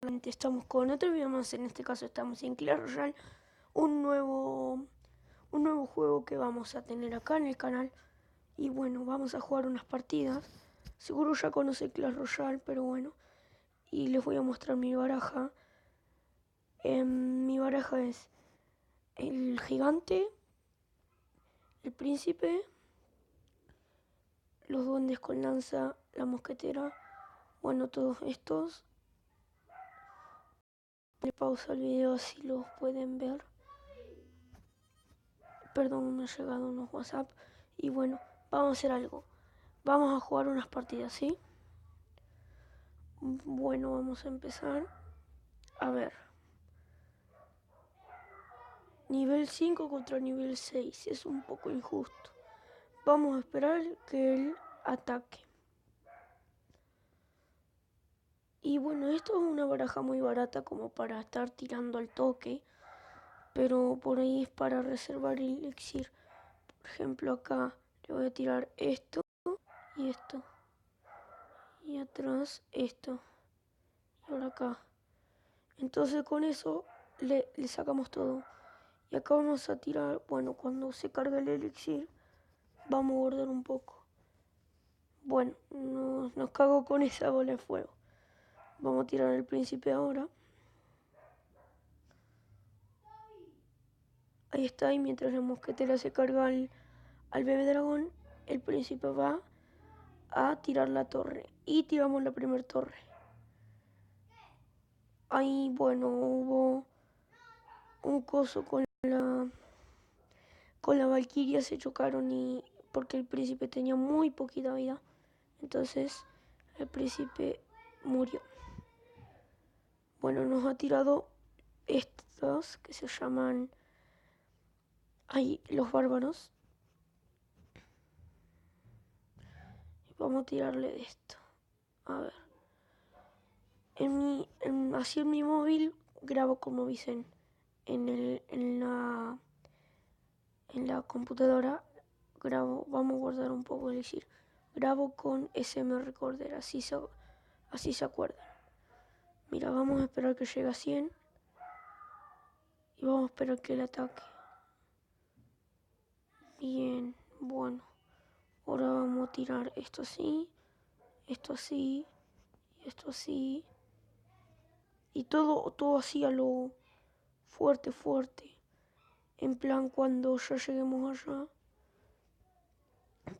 Nuevamente estamos con otro video más, en este caso estamos en Clash Royale, un nuevo juego que vamos a tener acá en el canal. Y bueno, vamos a jugar unas partidas. Seguro ya conoce Clash Royale, pero bueno. Y les voy a mostrar mi baraja. Mi baraja es el gigante, el príncipe, los duendes con lanza, la mosquetera, bueno, todos estos. Le pausa el video si los pueden ver. Perdón, me han llegado unos WhatsApp. Y bueno, vamos a hacer algo. Vamos a jugar unas partidas, ¿sí? Bueno, vamos a empezar. A ver. Nivel 5 contra nivel 6. Es un poco injusto. Vamos a esperar que él ataque. Y bueno, esto es una baraja muy barata como para estar tirando al toque. Pero por ahí es para reservar el elixir. Por ejemplo, acá le voy a tirar esto y esto. Y atrás esto. Y ahora acá. Entonces con eso le sacamos todo. Y acá vamos a tirar, bueno, cuando se cargue el elixir, vamos a guardar un poco. Bueno, nos cago con esa bola de fuego. Vamos a tirar el príncipe ahora. Ahí está, y mientras la mosquetera se carga al bebé dragón, el príncipe va a tirar la torre. Y tiramos la primera torre. Ahí, bueno, hubo un coso con la valquiria, se chocaron y porque el príncipe tenía muy poquita vida. Entonces el príncipe murió. Bueno, nos ha tirado estos que se llaman ahí los bárbaros. Vamos a tirarle de esto. A ver. Así en mi móvil grabo como dicen en la computadora. Grabo, vamos a guardar un poco, es decir, grabo con SM Recorder, así se acuerdan. Mira, vamos a esperar que llegue a 100 y vamos a esperar que él ataque. Bien, bueno, ahora vamos a tirar esto así, esto así, esto así, y todo así a lo fuerte, fuerte. En plan, cuando ya lleguemos allá,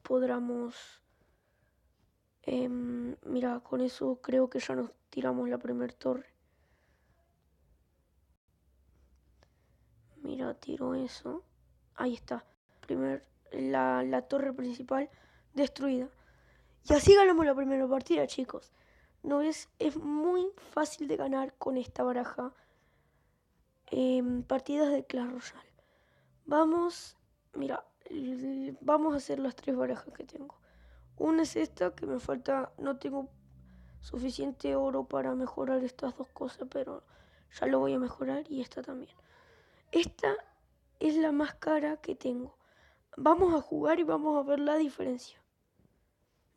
podamos... mira, con eso creo que ya nos tiramos la primera torre. Mira, tiro eso. Ahí está. La torre principal destruida. Y así ganamos la primera partida, chicos. ¿No ves? Es muy fácil de ganar con esta baraja. Partidas de Clash Royale. Vamos, mira, vamos a hacer las tres barajas que tengo. Una es esta, que me falta, no tengo suficiente oro para mejorar estas dos cosas, pero ya lo voy a mejorar, y esta también. Esta es la más cara que tengo. Vamos a jugar y vamos a ver la diferencia.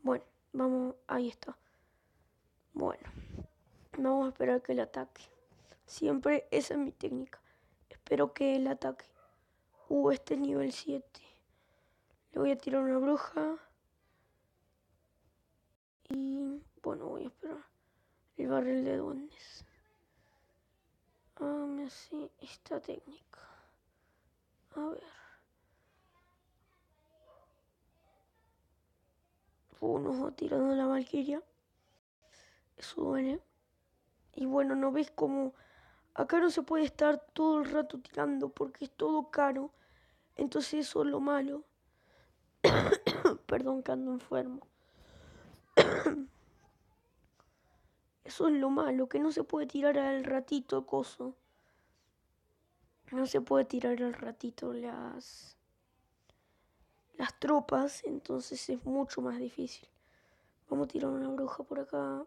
Bueno, vamos, ahí está. Bueno, vamos a esperar que el ataque. Siempre esa es mi técnica. Espero que él ataque. Este es nivel 7. Le voy a tirar una bruja. Y bueno, voy a esperar. El barril de duendes. Me hace esta técnica. A ver. Nos va tirando la valquiria. Eso duele. Y bueno, ¿no ves cómo acá no se puede estar todo el rato tirando porque es todo caro? Entonces eso es lo malo. Perdón que ando enfermo. Eso es lo malo, que no se puede tirar al ratito coso. No se puede tirar al ratito las tropas, entonces es mucho más difícil. Vamos a tirar una bruja por acá.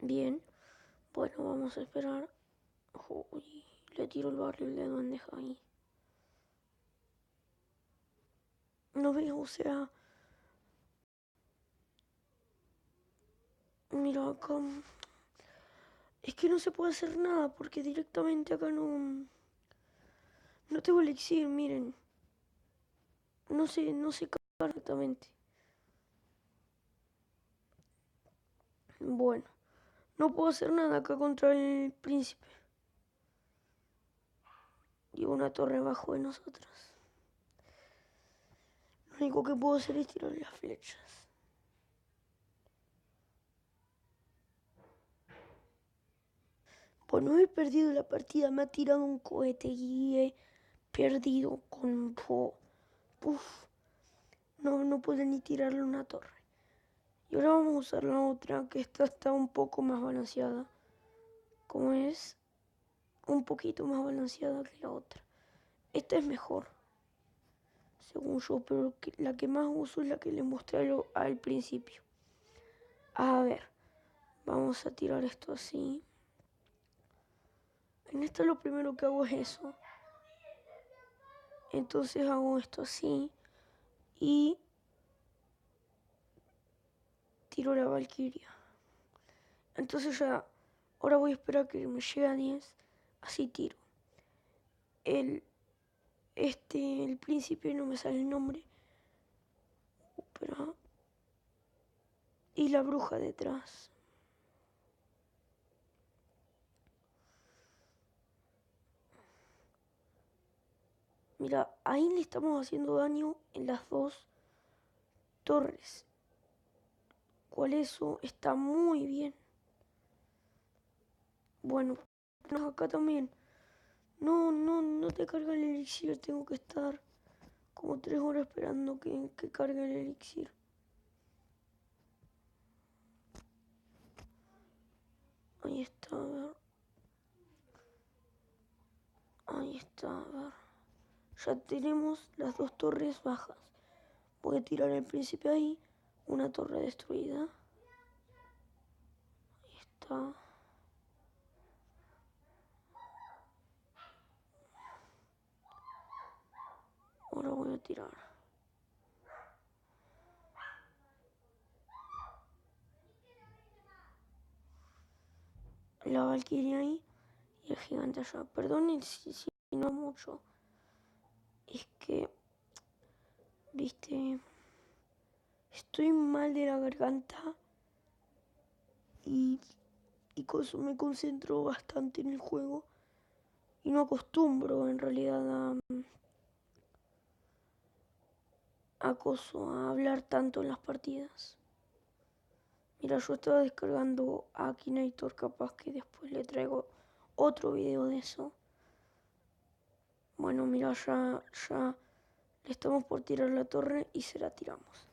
Bien. Bueno, vamos a esperar. Uy, le tiro el barril de duendes ahí. No veo, o sea... Mira, acá es que no se puede hacer nada porque directamente acá no tengo elixir, miren. No se carga correctamente. Bueno, no puedo hacer nada acá contra el príncipe. Y una torre bajo de nosotros. Lo único que puedo hacer es tirar las flechas. Bueno, he perdido la partida, me ha tirado un cohete y he perdido con... Uf, no puedo ni tirarle una torre. Y ahora vamos a usar la otra, que esta está un poco más balanceada. Como es, un poquito más balanceada que la otra. Esta es mejor, según yo, pero la que más uso es la que les mostré al principio. A ver, vamos a tirar esto así. En esta lo primero que hago es eso. Entonces hago esto así y tiro la valquiria. Entonces ya, ahora voy a esperar que me llegue a 10, así tiro. El príncipe no me sale el nombre. Espera. Y la bruja detrás. Mira, ahí le estamos haciendo daño en las dos torres. ¿Cuál eso? Está muy bien. Bueno, acá también. No te carga el elixir. Tengo que estar como 3 horas esperando que cargue el elixir. Ahí está, a ver. Ahí está, a ver. Ya tenemos las dos torres bajas. Voy a tirar al príncipe ahí. Una torre destruida. Ahí está. Ahora voy a tirar. La valquiria ahí y el gigante allá. Perdonen si no mucho. Es que, viste, estoy mal de la garganta y me concentro bastante en el juego y no acostumbro en realidad a hablar tanto en las partidas. Mira, yo estaba descargando a Akinator, capaz que después le traigo otro video de eso. Bueno, mira, ya le estamos por tirar la torre y se la tiramos.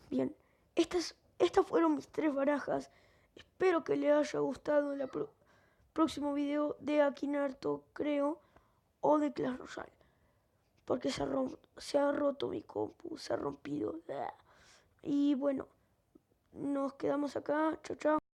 Bien, estas fueron mis 3 barajas. Espero que les haya gustado el próximo video de Akinator, creo, o de Clash Royale. Porque se ha roto mi compu, se ha rompido. Y bueno, nos quedamos acá. Chao, chao.